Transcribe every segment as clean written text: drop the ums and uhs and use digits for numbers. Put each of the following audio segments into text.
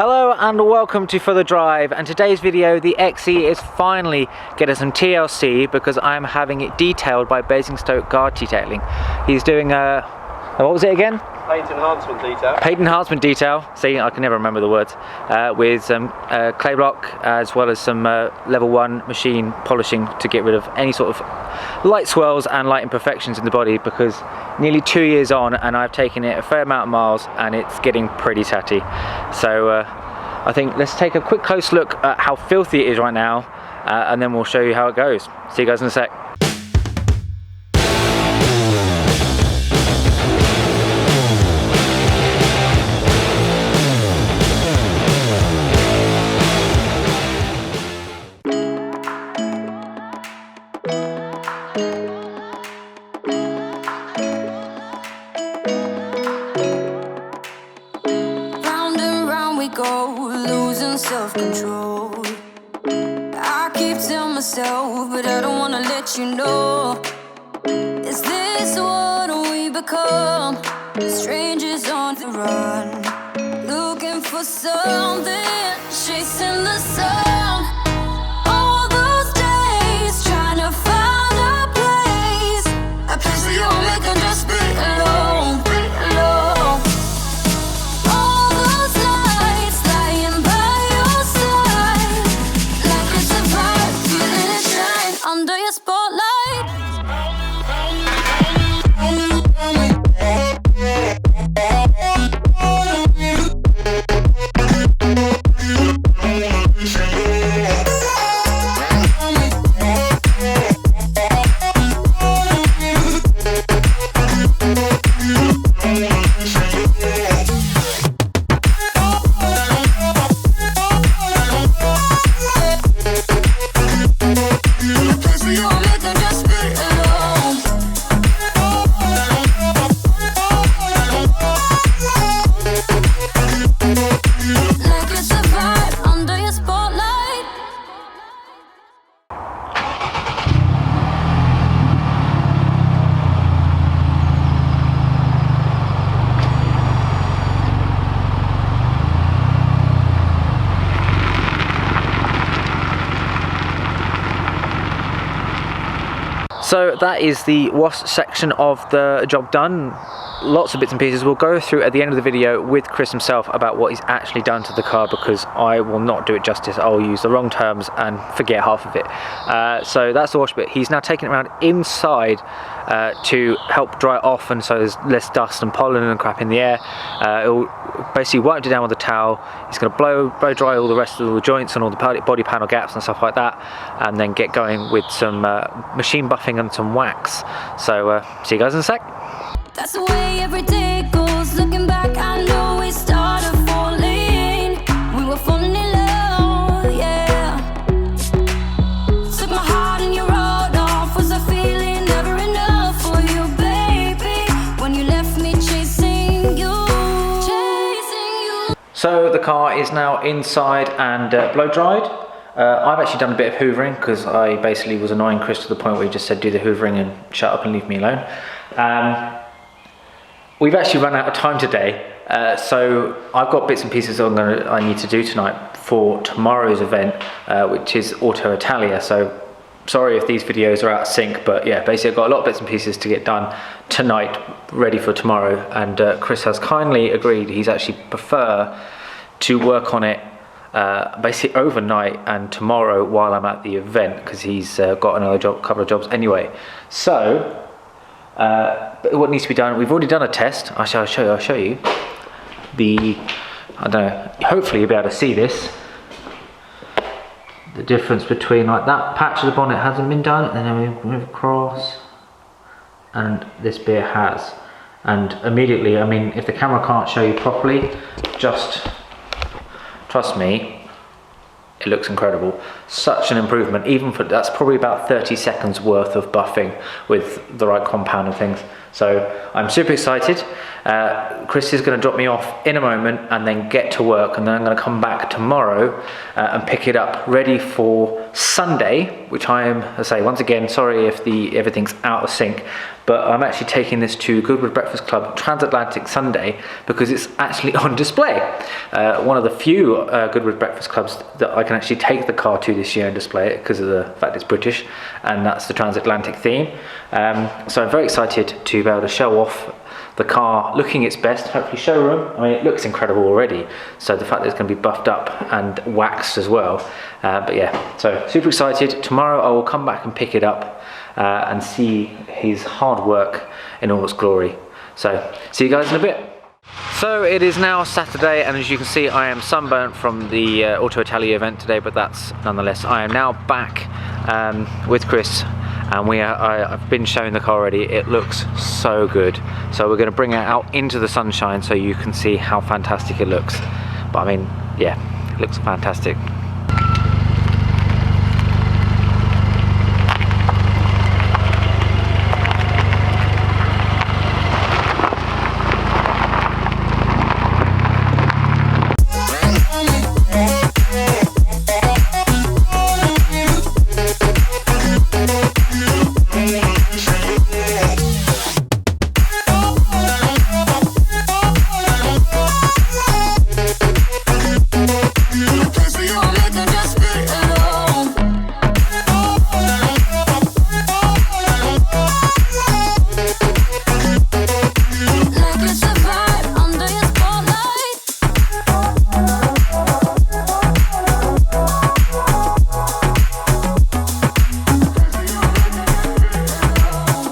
Hello and welcome to For The Drive, and today's video, the XE is finally getting some TLC because I'm having it detailed by Basingstoke Car Detailing. He's doing what was it again? Paint enhancement detail. Paint enhancement detail. See, I can never remember the words. With some clay block as well as some level 1 machine polishing to get rid of any sort of light swirls and light imperfections in the body, because nearly 2 years on and I've taken it a fair amount of miles and it's getting pretty tatty. So I think let's take a quick close look at how filthy it is right now, and then we'll show you how it goes. See you guys in a sec. Losing self-control. I keep telling myself, but I don't wanna let you know. Is this what we become? Strangers on the run, looking for something, chasing the sun. All those days trying to find a place where you only can just be alone. So that is the wash section of the job done. Lots of bits and pieces we'll go through at the end of the video with Chris himself about what he's actually done to the car, because I will not do it justice. I'll use the wrong terms and forget half of it. So that's the wash bit. He's now taking it around inside to help dry it off, and so there's less dust and pollen and crap in the air. It'll basically wipe it down with a towel. He's going to blow dry all the rest of the joints and all the body panel gaps and stuff like that, and then get going with some machine buffing and some wax. So see you guys in a sec. That's the way every day goes. Looking back, I know we started falling. We were falling in love, yeah. Took my heart and you rode off. Was a feeling never enough for you, baby? When you left me chasing you. So the car is now inside and blow dried. I've actually done a bit of hoovering because I basically was annoying Chris to the point where he just said do the hoovering and shut up and leave me alone. We've actually run out of time today, so I've got bits and pieces I need to do tonight for tomorrow's event, which is Auto Italia. So sorry if these videos are out of sync, but yeah, basically I've got a lot of bits and pieces to get done tonight, ready for tomorrow, and Chris has kindly agreed he's actually prefer to work on it basically overnight and tomorrow while I'm at the event, because he's got another couple of jobs anyway. So what needs to be done, we've already done a test. I'll show you the, I don't know, hopefully you'll be able to see this, the difference between, like, that patch of the bonnet hasn't been done, and then we move across and this bit has, and immediately, I mean, if the camera can't show you properly, just trust me, it looks incredible. Such an improvement, even for, that's probably about 30 seconds worth of buffing with the right compound and things. So I'm super excited. Chris is going to drop me off in a moment and then get to work, and then I'm going to come back tomorrow and pick it up ready for Sunday, which I am, I say once again, sorry if everything's out of sync, but I'm actually taking this to Goodwood Breakfast Club Transatlantic Sunday because it's actually on display. One of the few Goodwood Breakfast Clubs that I can actually take the car to this year and display it because of the fact it's British, and that's the transatlantic theme. So I'm very excited to be able to show off the car looking its best, hopefully showroom. I mean, it looks incredible already, so the fact that it's going to be buffed up and waxed as well. But yeah, so super excited. Tomorrow I will come back and pick it up and see his hard work in all its glory. So see you guys in a bit. So it is now Saturday, and as you can see I am sunburnt from the Auto Italia event today, but that's nonetheless. I am now back with Chris, and I've been showing the car already. It looks so good. So we're going to bring it out into the sunshine so you can see how fantastic it looks. But I mean, yeah, it looks fantastic.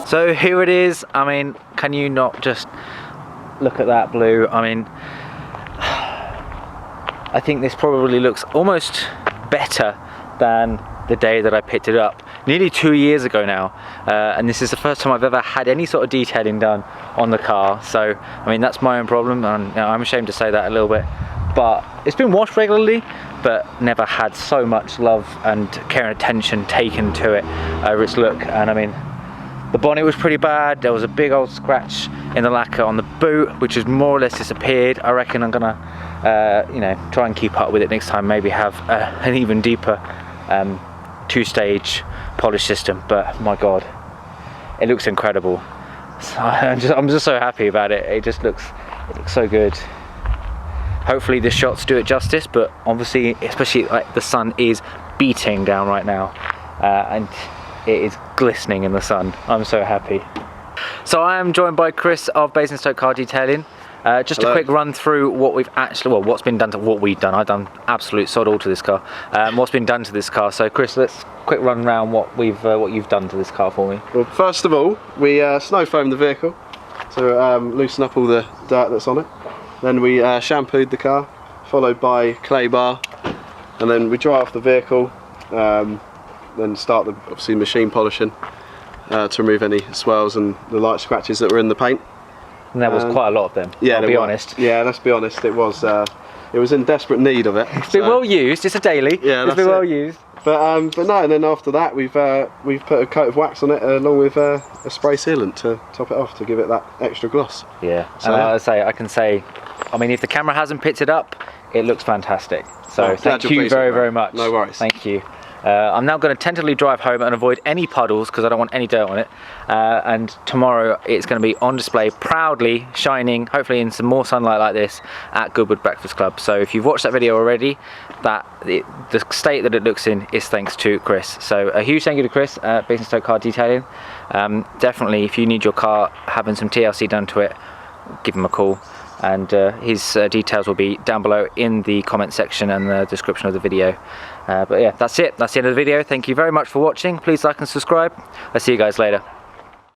So here it is. I mean, can you not just look at that blue? I mean, I think this probably looks almost better than the day that I picked it up, nearly 2 years ago now, and this is the first time I've ever had any sort of detailing done on the car. So I mean, that's my own problem, and you know, I'm ashamed to say that a little bit, but it's been washed regularly, but never had so much love and care and attention taken to it over its look. And I mean, the bonnet was pretty bad. There was a big old scratch in the lacquer on the boot, which has more or less disappeared. I reckon I'm gonna, you know, try and keep up with it next time. Maybe have an even deeper two-stage polish system. But my God, it looks incredible. So I'm just so happy about it. It looks so good. Hopefully the shots do it justice, but obviously, especially like the sun is beating down right now, and it is glistening in the sun. I'm so happy. So I am joined by Chris of Basingstoke Car Detailing. Just Hello. a quick run through what we've actually, well, what's been done to what we've done. I've done absolute sod all to this car. What's been done to this car. So Chris, let's quick run round what you've done to this car for me. Well, first of all, we snow foamed the vehicle, so loosen up all the dirt that's on it. Then we shampooed the car, followed by clay bar, and then we dry off the vehicle. Then start the obviously machine polishing to remove any swells and the light scratches that were in the paint. And there was quite a lot of them. Yeah, I'll be honest. Yeah, let's be honest. It was in desperate need of it. It's been well used. It's a daily. Yeah, it's been well used. But no, and then after that we've put a coat of wax on it along with a spray sealant to top it off to give it that extra gloss. Yeah, so, and I can say, I mean, if the camera hasn't picked it up, it looks fantastic. So thank you very much. No worries. Thank you. I'm now going to tentatively drive home and avoid any puddles because I don't want any dirt on it. And tomorrow it's going to be on display, proudly shining, hopefully in some more sunlight like this, at Goodwood Breakfast Club. So if you've watched that video already, the state that it looks in is thanks to Chris. So a huge thank you to Chris at Basingstoke Car Detailing. Definitely, if you need your car having some TLC done to it, give him a call. And his details will be down below in the comment section and the description of the video. But yeah, that's it. That's the end of the video. Thank you very much for watching. Please like and subscribe. I'll see you guys later.